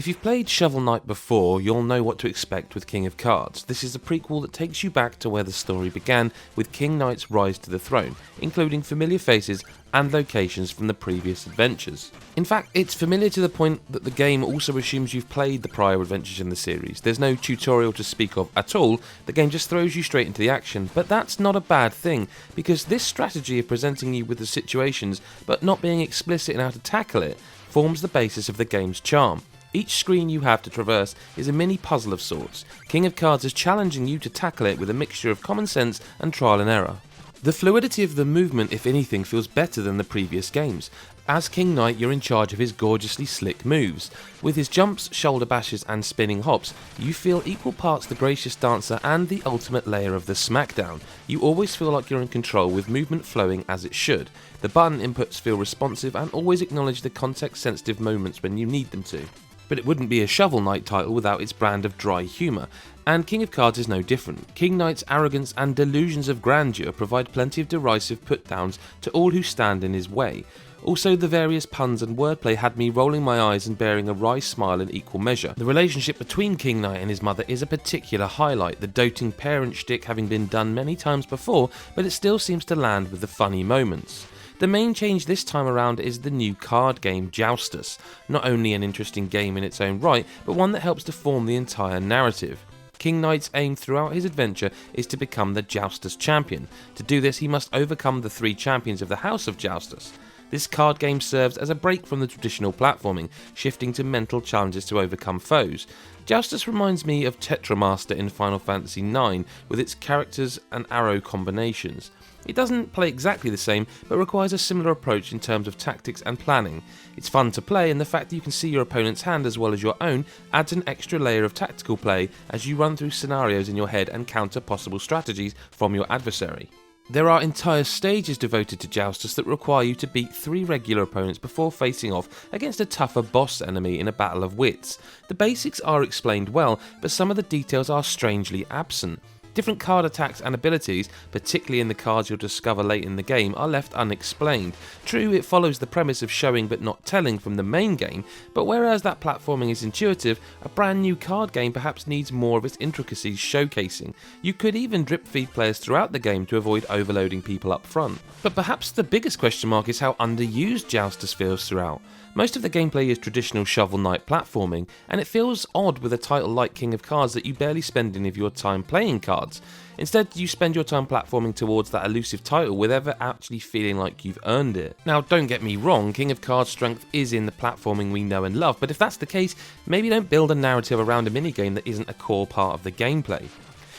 If you've played Shovel Knight before, you'll know what to expect with King of Cards. This is a prequel that takes you back to where the story began with King Knight's rise to the throne, including familiar faces and locations from the previous adventures. In fact, it's familiar to the point that the game also assumes you've played the prior adventures in the series. There's no tutorial to speak of at all, the game just throws you straight into the action, but that's not a bad thing, because this strategy of presenting you with the situations but not being explicit in how to tackle it forms the basis of the game's charm. Each screen you have to traverse is a mini puzzle of sorts. King of Cards is challenging you to tackle it with a mixture of common sense and trial and error. The fluidity of the movement, if anything, feels better than the previous games. As King Knight, you're in charge of his gorgeously slick moves. With his jumps, shoulder bashes and spinning hops, you feel equal parts the gracious dancer and the ultimate layer of the smackdown. You always feel like you're in control, with movement flowing as it should. The button inputs feel responsive and always acknowledge the context-sensitive moments when you need them to. But it wouldn't be a Shovel Knight title without its brand of dry humour, and King of Cards is no different. King Knight's arrogance and delusions of grandeur provide plenty of derisive put-downs to all who stand in his way. Also, the various puns and wordplay had me rolling my eyes and bearing a wry smile in equal measure. The relationship between King Knight and his mother is a particular highlight, the doting parent shtick having been done many times before, but it still seems to land with the funny moments. The main change this time around is the new card game Joustus, not only an interesting game in its own right, but one that helps to form the entire narrative. King Knight's aim throughout his adventure is to become the Joustus champion. To do this, he must overcome the 3 champions of the House of Joustus. This card game serves as a break from the traditional platforming, shifting to mental challenges to overcome foes. Joustus reminds me of Tetramaster in Final Fantasy IX, with its characters and arrow combinations. It doesn't play exactly the same, but requires a similar approach in terms of tactics and planning. It's fun to play, and the fact that you can see your opponent's hand as well as your own adds an extra layer of tactical play as you run through scenarios in your head and counter possible strategies from your adversary. There are entire stages devoted to Joustus that require you to beat 3 regular opponents before facing off against a tougher boss enemy in a battle of wits. The basics are explained well, but some of the details are strangely absent. Different card attacks and abilities, particularly in the cards you'll discover late in the game, are left unexplained. True, it follows the premise of showing but not telling from the main game, but whereas that platforming is intuitive, a brand new card game perhaps needs more of its intricacies showcasing. You could even drip feed players throughout the game to avoid overloading people up front. But perhaps the biggest question mark is how underused Joustus feels throughout. Most of the gameplay is traditional Shovel Knight platforming, and it feels odd with a title like King of Cards that you barely spend any of your time playing cards. Instead, you spend your time platforming towards that elusive title without ever actually feeling like you've earned it. Now, don't get me wrong, King of Cards' strength is in the platforming we know and love, but if that's the case, maybe don't build a narrative around a minigame that isn't a core part of the gameplay.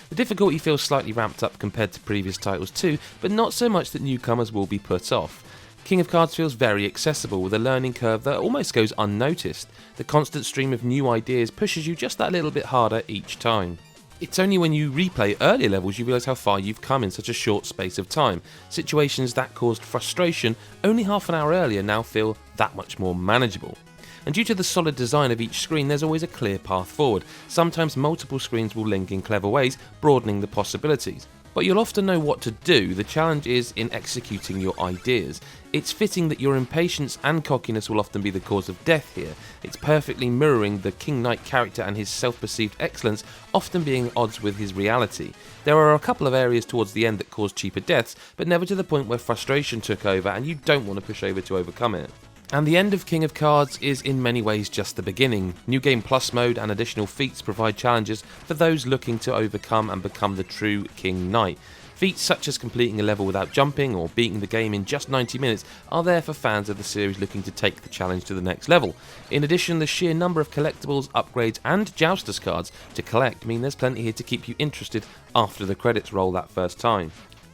The difficulty feels slightly ramped up compared to previous titles too, but not so much that newcomers will be put off. King of Cards feels very accessible, with a learning curve that almost goes unnoticed. The constant stream of new ideas pushes you just that little bit harder each time. It's only when you replay earlier levels you realise how far you've come in such a short space of time. Situations that caused frustration only half an hour earlier now feel that much more manageable. And due to the solid design of each screen, there's always a clear path forward. Sometimes multiple screens will link in clever ways, broadening the possibilities. But you'll often know what to do, the challenge is in executing your ideas. It's fitting that your impatience and cockiness will often be the cause of death here. It's perfectly mirroring the King Knight character and his self-perceived excellence often being at odds with his reality. There are a couple of areas towards the end that cause cheaper deaths, but never to the point where frustration took over and you don't want to push over to overcome it. And the end of King of Cards is in many ways just the beginning. New Game Plus mode and additional feats provide challenges for those looking to overcome and become the true King Knight. Feats such as completing a level without jumping or beating the game in just 90 minutes are there for fans of the series looking to take the challenge to the next level. In addition, the sheer number of collectibles, upgrades and Joustus cards to collect mean there's plenty here to keep you interested after the credits roll that first time.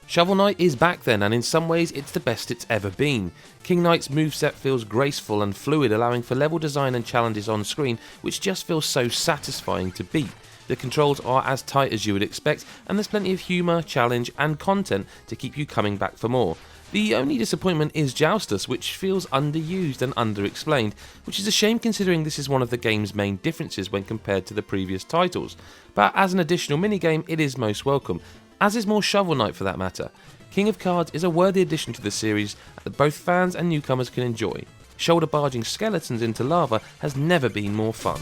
Shovel Knight is back then, and in some ways it's the best it's ever been. King Knight's moveset feels graceful and fluid, allowing for level design and challenges on screen which just feel so satisfying to beat. The controls are as tight as you would expect, and there's plenty of humour, challenge and content to keep you coming back for more. The only disappointment is Joustus, which feels underused and underexplained, which is a shame considering this is one of the game's main differences when compared to the previous titles. But as an additional minigame, it is most welcome, as is more Shovel Knight for that matter. King of Cards is a worthy addition to the series that both fans and newcomers can enjoy. Shoulder barging skeletons into lava has never been more fun.